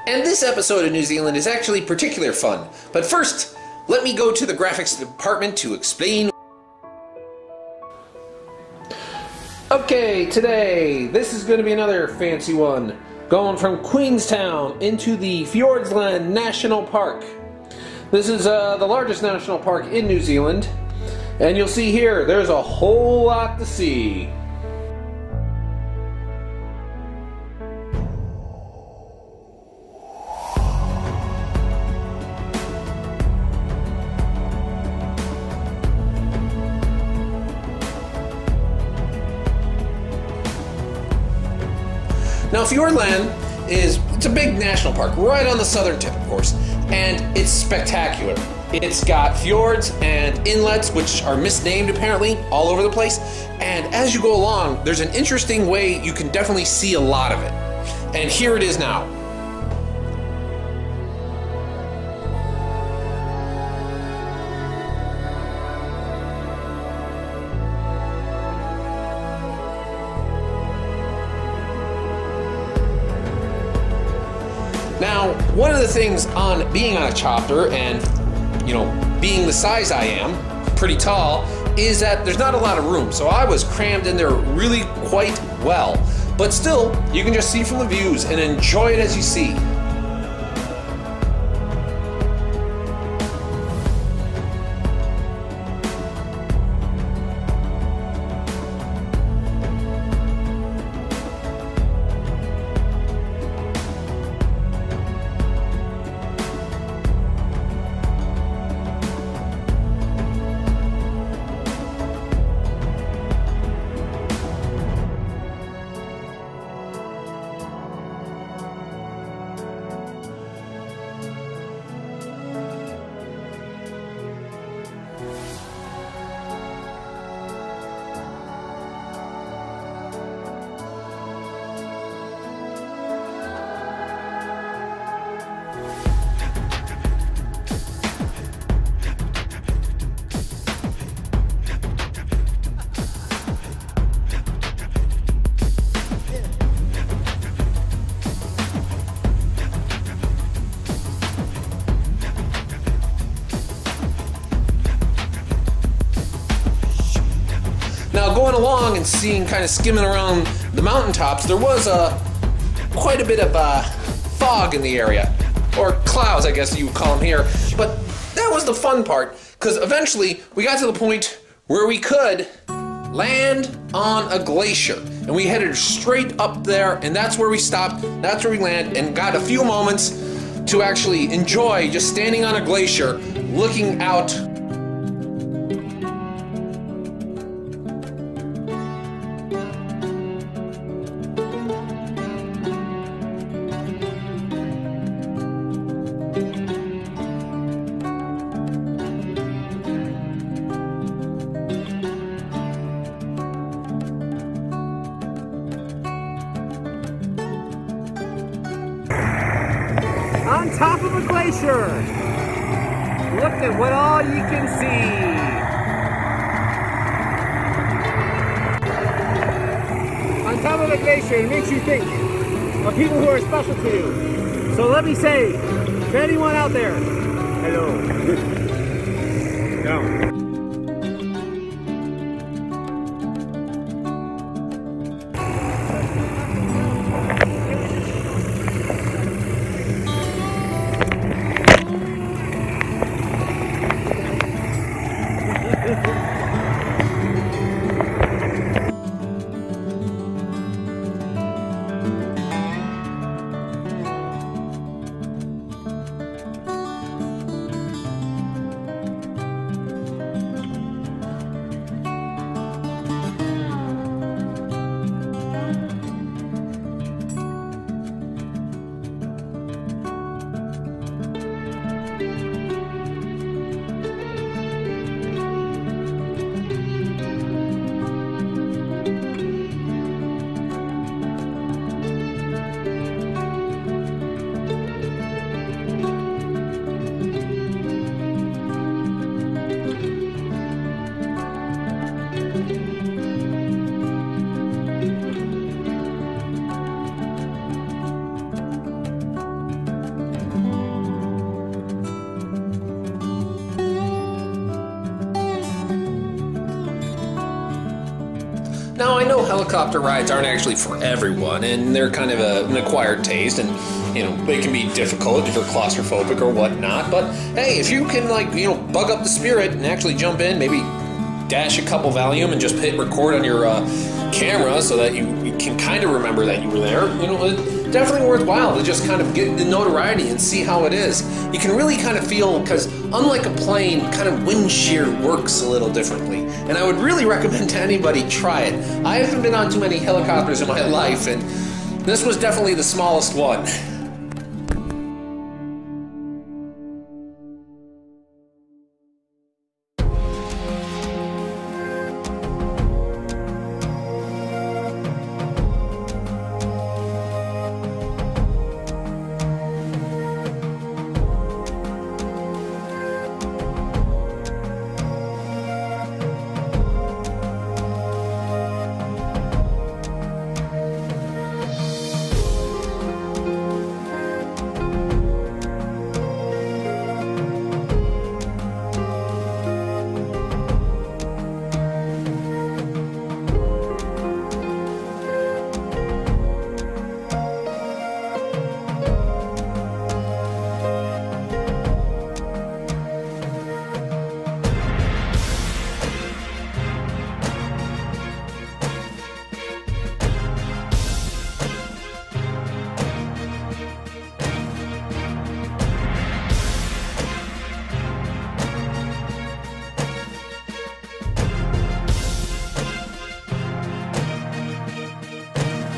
And this episode of New Zealand is actually particular fun. But first, let me go to the graphics department to explain. Okay, today, this is going to be another fancy one. Going from Queenstown into the Fiordland National Park. This is the largest national park in New Zealand. And you'll see here, there's a whole lot to see. Now, Fiordland it's a big national park, right on the southern tip, of course, and it's spectacular. It's got fjords and inlets, which are misnamed apparently, all over the place, and as you go along, there's an interesting way you can definitely see a lot of it. And here it is now. Now, one of the things on being on a chopper and, being the size I am, pretty tall, is that there's not a lot of room. So I was crammed in there really quite well. But still, you can just see from the views and enjoy it as you see. Now, going along and seeing, kind of skimming around the mountaintops, there was quite a bit of fog in the area, or clouds, I guess you would call them here. But that was the fun part, because eventually we got to the point where we could land on a glacier, and we headed straight up there, and that's where we stopped. That's where we landed, and got a few moments to actually enjoy just standing on a glacier, looking out. On top of a glacier. Look at what all you can see. On top of a glacier, it makes you think of people who are special to you. So let me say, to anyone out there, hello. Down. helicopter rides aren't actually for everyone, and they're kind of an acquired taste, and they can be difficult if you're claustrophobic or whatnot. But hey, if you can bug up the spirit and actually jump in, maybe dash a couple Valium and just hit record on your camera so that you can kind of remember that you were there. It's definitely worthwhile to just kind of get the notoriety and see how it is. You can really kind of feel, because unlike a plane, kind of wind shear works a little differently. And I would really recommend to anybody try it. I haven't been on too many helicopters in my life, and this was definitely the smallest one.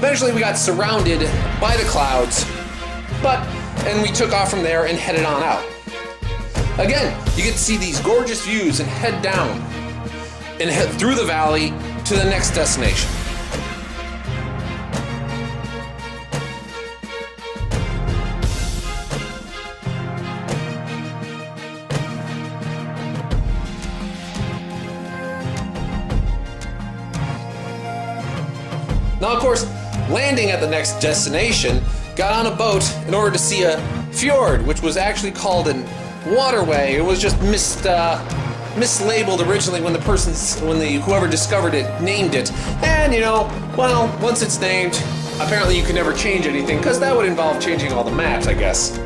Eventually we got surrounded by the clouds, and we took off from there and headed on out. Again, you get to see these gorgeous views and head down and head through the valley to the next destination. Now, of course, landing at the next destination, got on a boat in order to see a fjord, which was actually called a waterway. It was just mislabeled originally when whoever discovered it named it. And well, once it's named, apparently you can never change anything, because that would involve changing all the maps, I guess.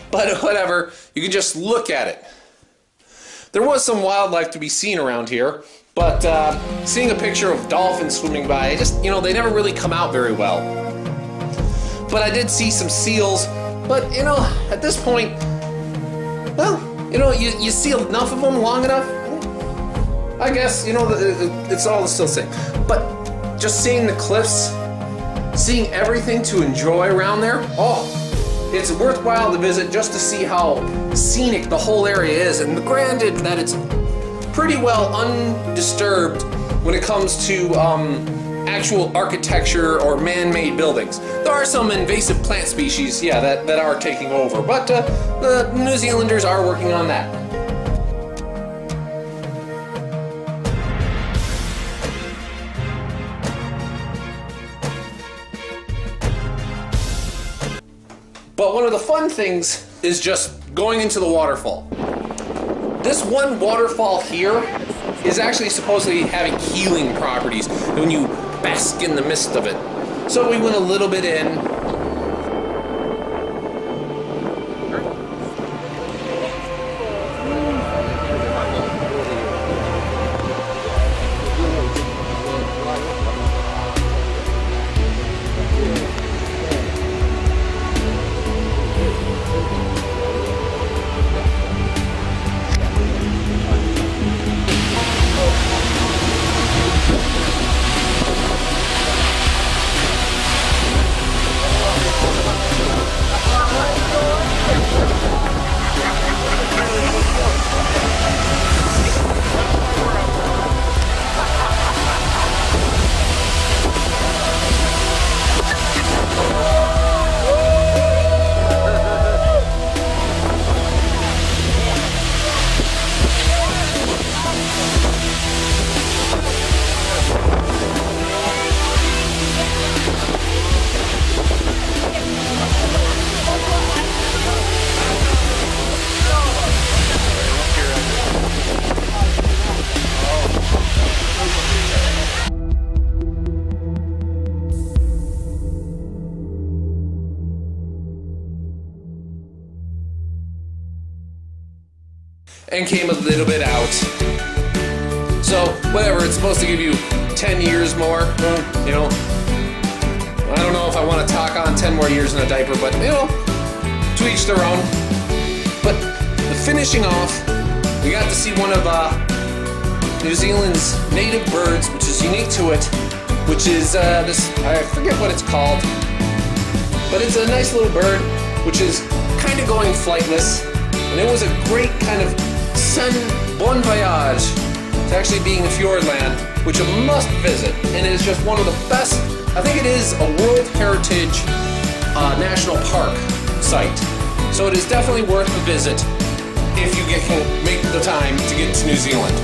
But whatever, you can just look at it. There was some wildlife to be seen around here, but seeing a picture of dolphins swimming by, they never really come out very well. But I did see some seals, but at this point, well, you see enough of them long enough, I guess, it's all still the same. But just seeing the cliffs, seeing everything to enjoy around there, it's worthwhile to visit just to see how scenic the whole area is, and granted that it's pretty well undisturbed when it comes to actual architecture or man-made buildings. There are some invasive plant species, that are taking over, but the New Zealanders are working on that. But one of the fun things is just going into the waterfall. This one waterfall here is actually supposedly having healing properties when you bask in the mist of it. So we went a little bit in. and came a little bit out. So, whatever, it's supposed to give you 10 years more. You know, I don't know if I want to tack on 10 more years in a diaper, but, you know, to each their own. But the finishing off, we got to see one of New Zealand's native birds, which is unique to it, which is this, I forget what it's called, but it's a nice little bird, which is kind of going flightless, and it was a great kind of bon voyage to actually being in Fiordland, which you must visit, and it is just one of the best, I think it is a World Heritage National Park site, so it is definitely worth a visit if you can make the time to get to New Zealand.